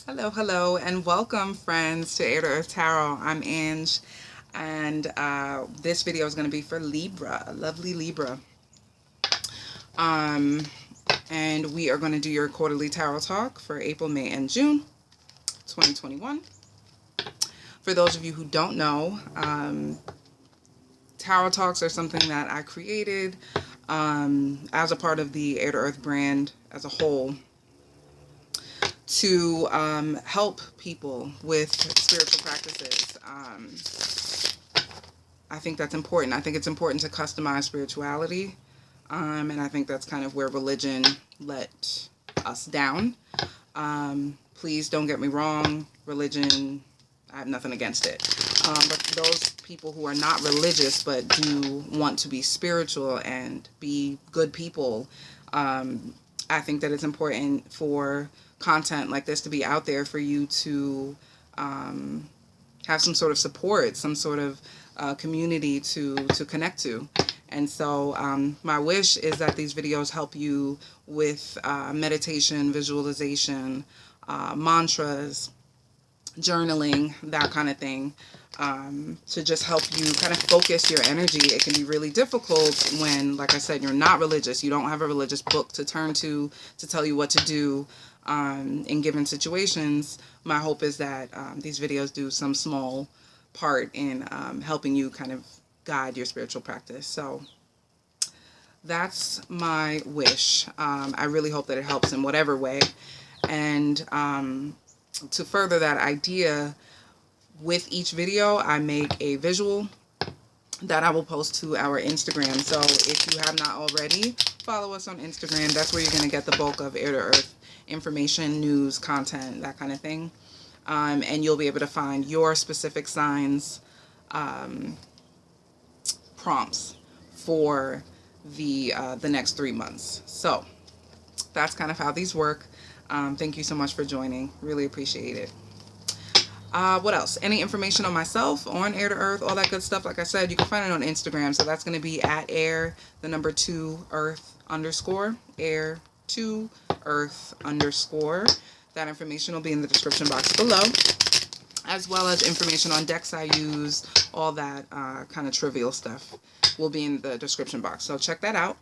Hello, hello, and welcome, friends, to Air to Earth Tarot. I'm Ange, and this video is going to be for Libra, a lovely Libra. Um, and we are going to do your quarterly tarot talk for April, May, and June 2021. For those of you who don't know, tarot talks are something that I created as a part of the Air to Earth brand as a whole, to help people with spiritual practices. I think that's important. I think it's important to customize spirituality, and I think that's kind of where religion let us down. Please don't get me wrong, religion, I have nothing against it. But for those people who are not religious but do want to be spiritual and be good people, I think that it's important for content like this to be out there for you to have some sort of support, some sort of community to connect to. And so my wish is that these videos help you with meditation, visualization, mantras, journaling, that kind of thing, to just help you kind of focus your energy. It can be really difficult when, like I said, you're not religious. You don't have a religious book to turn to tell you what to do in given situations. My hope is that these videos do some small part in helping you kind of guide your spiritual practice. So that's my wish. I really hope that it helps in whatever way. And to further that idea, with each video, I make a visual that I will post to our Instagram. So if you have not already, follow us on Instagram. That's where you're going to get the bulk of Air to Earth information, news, content, that kind of thing. And you'll be able to find your specific signs, prompts for the next 3 months. So that's kind of how these work. Thank you so much for joining. Really appreciate it. What else? Any information on myself, on Air to Earth, all that good stuff. Like I said, you can find it on Instagram. So that's going to be at air, the number 2 earth _ air 2 earth _. That information will be in the description box below, as well as information on decks I use, all that kind of trivial stuff will be in the description box. So check that out.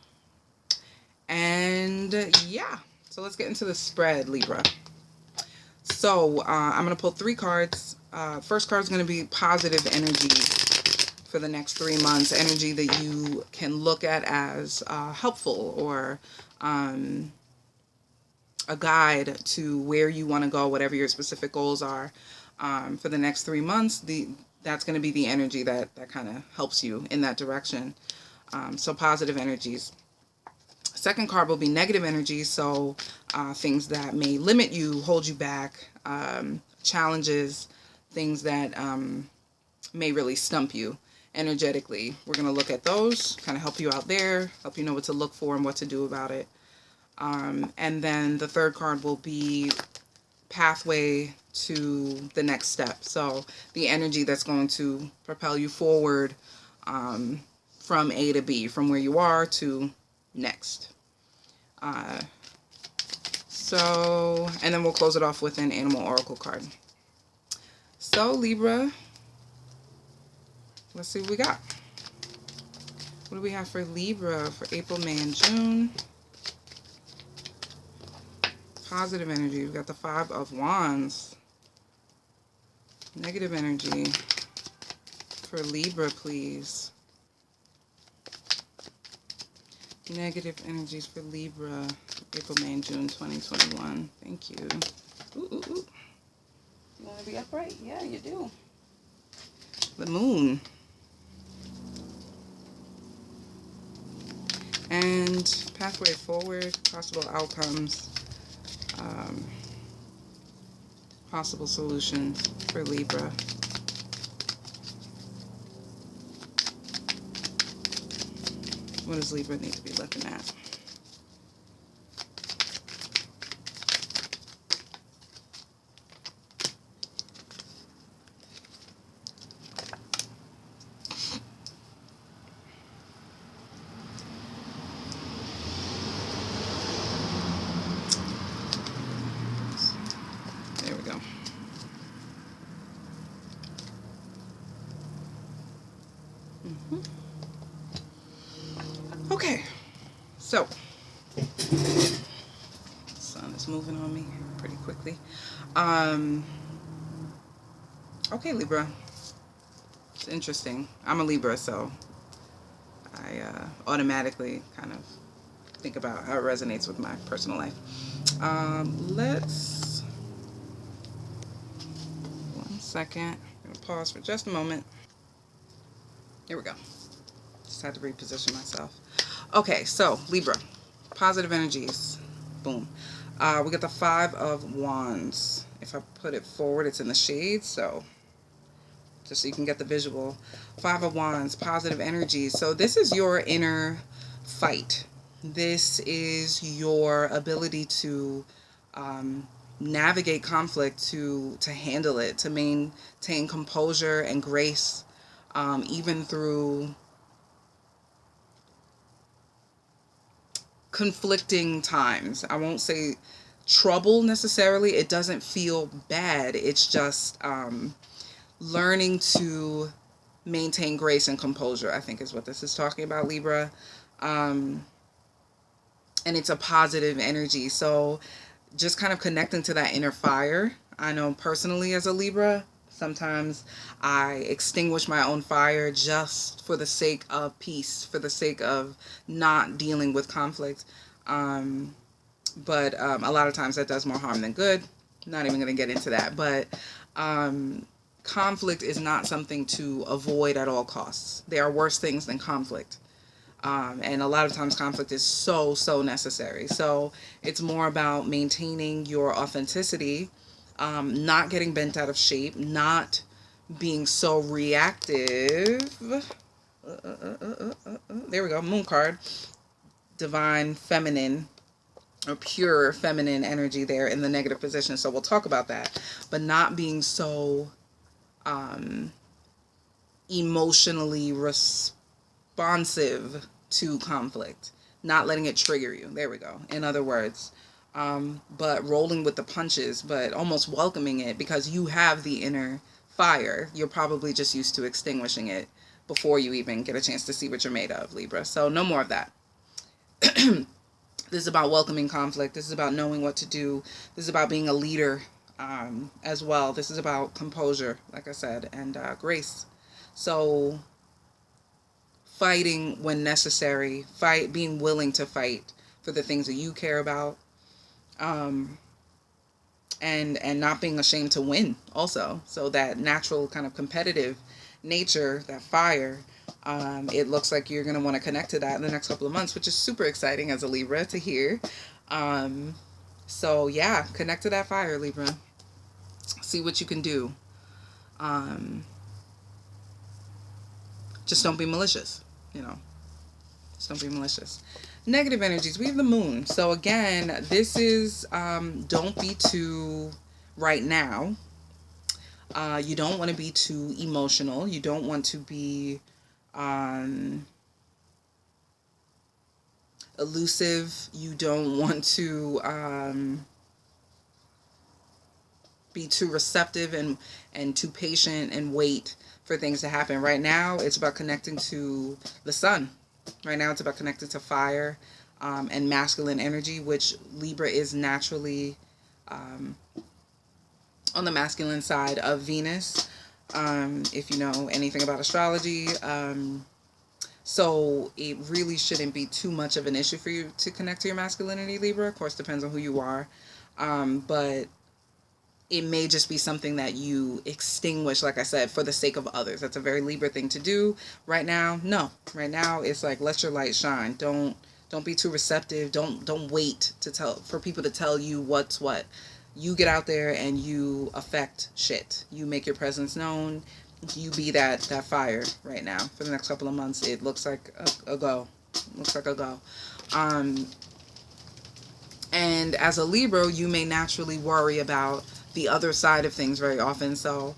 And yeah, so let's get into the spread, Libra. So I'm going to pull 3 cards. First card is going to be positive energy for the next 3 months. Energy that you can look at as helpful, or a guide to where you want to go, whatever your specific goals are for the next 3 months. That's going to be the energy that kind of helps you in that direction. So positive energies. Second card will be negative energy, so things that may limit you, hold you back, challenges, things that may really stump you energetically. We're going to look at those, kind of help you out there, help you know what to look for and what to do about it. And then the third card will be pathway to the next step. So the energy that's going to propel you forward from A to B, from where you are to next. And then we'll close it off with an animal oracle card. So Libra, let's see what we got. What do we have for Libra for April, May, and June? Positive energy, we've got the 5 of Wands. Negative energy for Libra, please. Negative energies for Libra, April, May, and June 2021. Thank you. Ooh, ooh, ooh. You want to be upright? Yeah, you do. The Moon. And pathway forward, possible outcomes, possible solutions for Libra. What does Libra need to be looking at? There we go. So, sun is moving on me pretty quickly. Okay, Libra. It's interesting. I'm a Libra, so I automatically kind of think about how it resonates with my personal life. Let's... One second. I'm going to pause for just a moment. Here we go. Just had to reposition myself. Okay, so Libra. Positive energies. Boom. We got the 5 of Wands. If I put it forward, it's in the shade, so just so you can get the visual. 5 of Wands, positive energies. So this is your inner fight. This is your ability to navigate conflict, to handle it, to maintain composure and grace, even through conflicting times. I won't say trouble necessarily. It doesn't feel bad. It's just learning to maintain grace and composure, I think is what this is talking about, Libra. And it's a positive energy. So just kind of connecting to that inner fire. I know personally as a Libra, sometimes I extinguish my own fire just for the sake of peace, for the sake of not dealing with conflict. But a lot of times that does more harm than good. Not even going to get into that. But conflict is not something to avoid at all costs. There are worse things than conflict. And a lot of times conflict is so necessary. So it's more about maintaining your authenticity, not getting bent out of shape, not being so reactive. There we go. Moon card. Divine feminine or pure feminine energy there in the negative position. So we'll talk about that. But not being so emotionally responsive to conflict, not letting it trigger you. There we go. In other words, but rolling with the punches, but almost welcoming it because you have the inner fire. You're probably just used to extinguishing it before you even get a chance to see what you're made of, Libra. So no more of that. This is about welcoming conflict. This is about knowing what to do. This is about being a leader as well. This is about composure, like I said, and grace. So fighting when necessary, being willing to fight for the things that you care about, and not being ashamed to win also. So that natural kind of competitive nature, that fire, it looks like you're going to want to connect to that in the next couple of months, which is super exciting as a Libra to hear. So yeah, connect to that fire, Libra. See what you can do. Just don't be malicious, just don't be malicious. Negative energies, we have the moon. So again, this is, don't be too, right now, you don't want to be too emotional. You don't want to be elusive. You don't want to be too receptive and too patient and wait for things to happen. Right now, it's about connecting to the sun. Right now, it's about connecting to fire and masculine energy, which Libra is naturally on the masculine side of Venus, if you know anything about astrology. So it really shouldn't be too much of an issue for you to connect to your masculinity, Libra. Of course, depends on who you are. But it may just be something that you extinguish, like I said, for the sake of others. That's a very Libra thing to do right now. No, right now it's like, let your light shine. Don't be too receptive. Don't wait for people to tell you what's what. You get out there and you affect shit. You make your presence known. You be that fire right now for the next couple of months. It looks like a go. Looks like a go. And as a Libra, you may naturally worry about the other side of things very often. So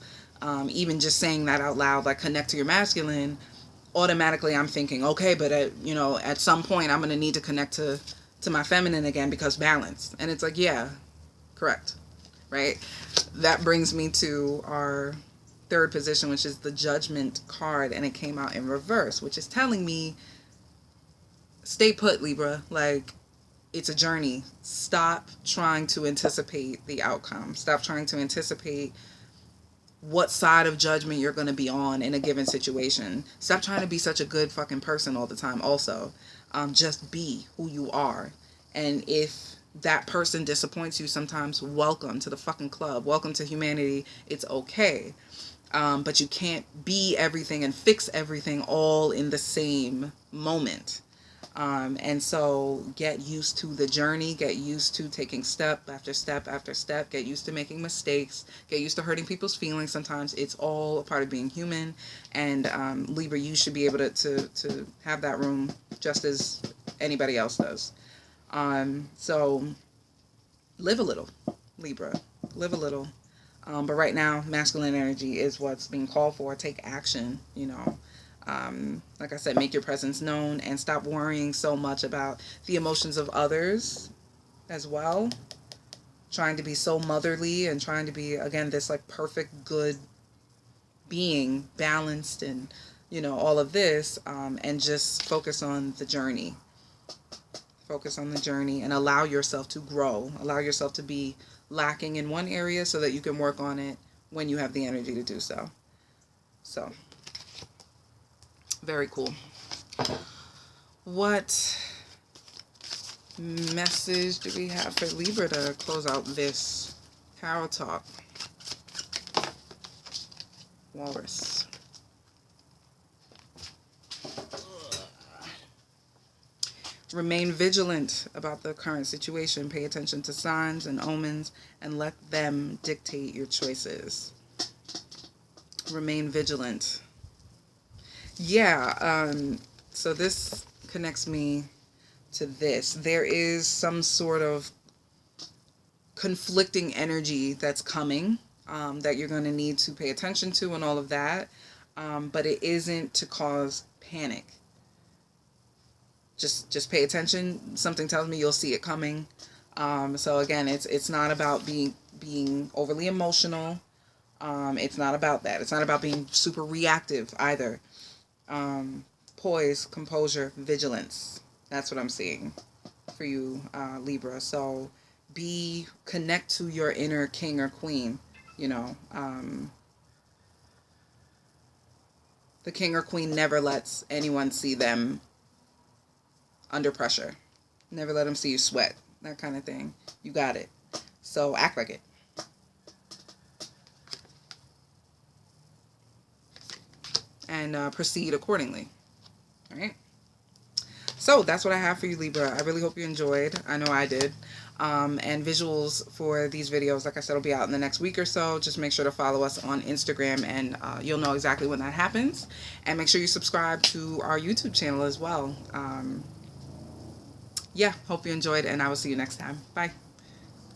even just saying that out loud, like connect to your masculine, automatically I'm thinking, okay, but at some point I'm going to need to connect to my feminine again because balance. And it's like, yeah, correct. Right? That brings me to our third position, which is the Judgment card, and it came out in reverse, which is telling me stay put, Libra. Like, it's a journey. Stop trying to anticipate the outcome. Stop trying to anticipate what side of judgment you're going to be on in a given situation. Stop trying to be such a good fucking person all the time also. Just be who you are. And if that person disappoints you sometimes, welcome to the fucking club. Welcome to humanity. It's okay. But you can't be everything and fix everything all in the same moment. And so get used to the journey, get used to taking step after step after step, get used to making mistakes, get used to hurting people's feelings. Sometimes it's all a part of being human. And Libra, you should be able to have that room just as anybody else does. So live a little, Libra, live a little. But right now, masculine energy is what's being called for. Take action, you know. Like I said, make your presence known and stop worrying so much about the emotions of others as well. Trying to be so motherly and trying to be, again, this like perfect, good being, balanced and, you know, all of this, and just focus on the journey. Focus on the journey and allow yourself to grow. Allow yourself to be lacking in one area so that you can work on it when you have the energy to do so. So, very cool. What message do we have for Libra to close out this Tarot Talk? Walrus. Remain vigilant about the current situation. Pay attention to signs and omens and let them dictate your choices. Remain vigilant. Yeah, so this connects me to this. There is some sort of conflicting energy that's coming, that you're going to need to pay attention to and all of that, but it isn't to cause panic. Just pay attention. Something tells me you'll see it coming. So again, it's not about being overly emotional. It's not about that. It's not about being super reactive either. Poise, composure, vigilance. That's what I'm seeing for you, Libra. So connect to your inner king or queen. You know, the king or queen never lets anyone see them under pressure. Never let them see you sweat. That kind of thing. You got it. So act like it. And proceed accordingly. All right. So that's what I have for you, Libra. I really hope you enjoyed. I know I did. And visuals for these videos, like I said, will be out in the next week or so. Just make sure to follow us on Instagram and you'll know exactly when that happens. And make sure you subscribe to our YouTube channel as well. Yeah, hope you enjoyed and I will see you next time. Bye.